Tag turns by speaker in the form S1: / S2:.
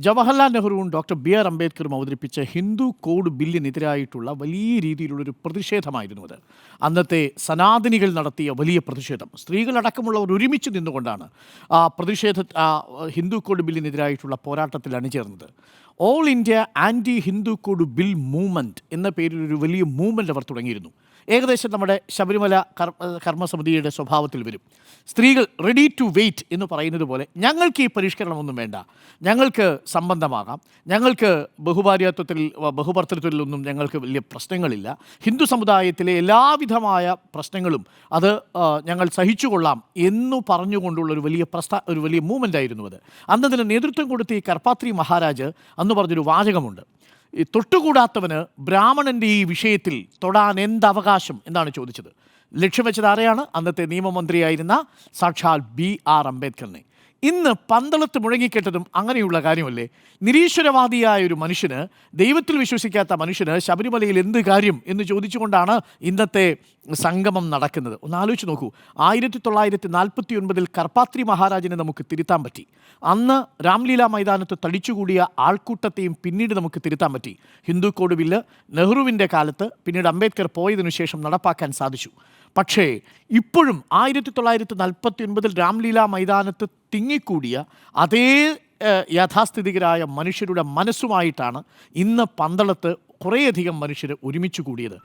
S1: Jawaharlal നെഹ്റുവും doctor B R അംബേദ്കറും അവതരിപ്പിച്ച Hindu code ബില്ലിനെതിരായിട്ടുള്ള വലിയ രീതിയിലുള്ളൊരു പ്രതിഷേധമായിരുന്നു അത്. അന്നത്തെ സനാതനികൾ നടത്തിയ വലിയ പ്രതിഷേധം, സ്ത്രീകളടക്കമുള്ളവർ ഒരുമിച്ച് നിന്നുകൊണ്ടാണ് ഹിന്ദു കോഡ് ബില്ലിനെതിരായിട്ടുള്ള പോരാട്ടത്തിൽ അണിചേർന്നത്. All India anti Hindu code bill movement എന്ന പേരിലൊരു വലിയ മൂവ്മെൻറ്റ് അവർ തുടങ്ങിയിരുന്നു. ഏകദേശം നമ്മുടെ ശബരിമല കർമ്മസമിതിയുടെ സ്വഭാവത്തിൽ വരും. സ്ത്രീകൾ റെഡി ടു വെയിറ്റ് എന്ന് പറയുന്നത് പോലെ ഞങ്ങൾക്ക് ഈ പരിഷ്കരണമൊന്നും വേണ്ട, ഞങ്ങൾക്ക് സംബന്ധമാകാം, ഞങ്ങൾക്ക് ബഹുഭർത്തൃത്വത്തിലൊന്നും ഞങ്ങൾക്ക് വലിയ പ്രശ്നങ്ങളില്ല, ഹിന്ദു സമുദായത്തിലെ എല്ലാവിധമായ പ്രശ്നങ്ങളും അത് ഞങ്ങൾ സഹിച്ചുകൊള്ളാം എന്നു പറഞ്ഞുകൊണ്ടുള്ളൊരു ഒരു വലിയ മൂവ്മെൻ്റ് ആയിരുന്നു അത്. അന്നതിന് നേതൃത്വം കൊടുത്ത ഈ കർപ്പാത്രി മഹാരാജ് അന്ന് പറഞ്ഞൊരു വാചകമുണ്ട്: ഈ തൊട്ടുകൂടാത്തവന് ബ്രാഹ്മണൻ്റെ ഈ വിഷയത്തിൽ തൊടാൻ എന്തവകാശം എന്നാണ് ചോദിച്ചത്. ലക്ഷ്യം വെച്ചത് ആരെയാണ്? അന്നത്തെ നിയമമന്ത്രിയായിരുന്ന സാക്ഷാൽ ബി ആർ അംബേദ്കറിനെ. ഇന്ന് പന്തളത്ത് മുഴങ്ങിക്കെട്ടതും അങ്ങനെയുള്ള കാര്യമല്ലേ? നിരീശ്വരവാദിയായ ഒരു മനുഷ്യന്, ദൈവത്തിൽ വിശ്വസിക്കാത്ത മനുഷ്യന് ശബരിമലയിൽ എന്ത് കാര്യം എന്ന് ചോദിച്ചുകൊണ്ടാണ് ഇന്നത്തെ സംഗമം നടക്കുന്നത്. ഒന്ന് ആലോചിച്ച് നോക്കൂ. 1949 കർപ്പാത്രി മഹാരാജനെ നമുക്ക് തിരുത്താൻ പറ്റി. അന്ന് രാംലീല മൈതാനത്ത് തടിച്ചുകൂടിയ ആൾക്കൂട്ടത്തെയും പിന്നീട് നമുക്ക് തിരുത്താൻ പറ്റി. ഹിന്ദു കോഡ് ബില്ല് നെഹ്റുവിൻ്റെ കാലത്ത്, പിന്നീട് അംബേദ്കർ പോയതിനു ശേഷം നടപ്പാക്കാൻ സാധിച്ചു. പക്ഷേ ഇപ്പോഴും 1949 രാംലീല മൈതാനത്ത് തിങ്ങിക്കൂടിയ അതേ യാഥാസ്ഥിതികരായ മനുഷ്യരുടെ മനസ്സുമായിട്ടാണ് ഇന്ന് പന്തളത്ത് കുറേയധികം മനുഷ്യർ ഒരുമിച്ച് കൂടിയത്.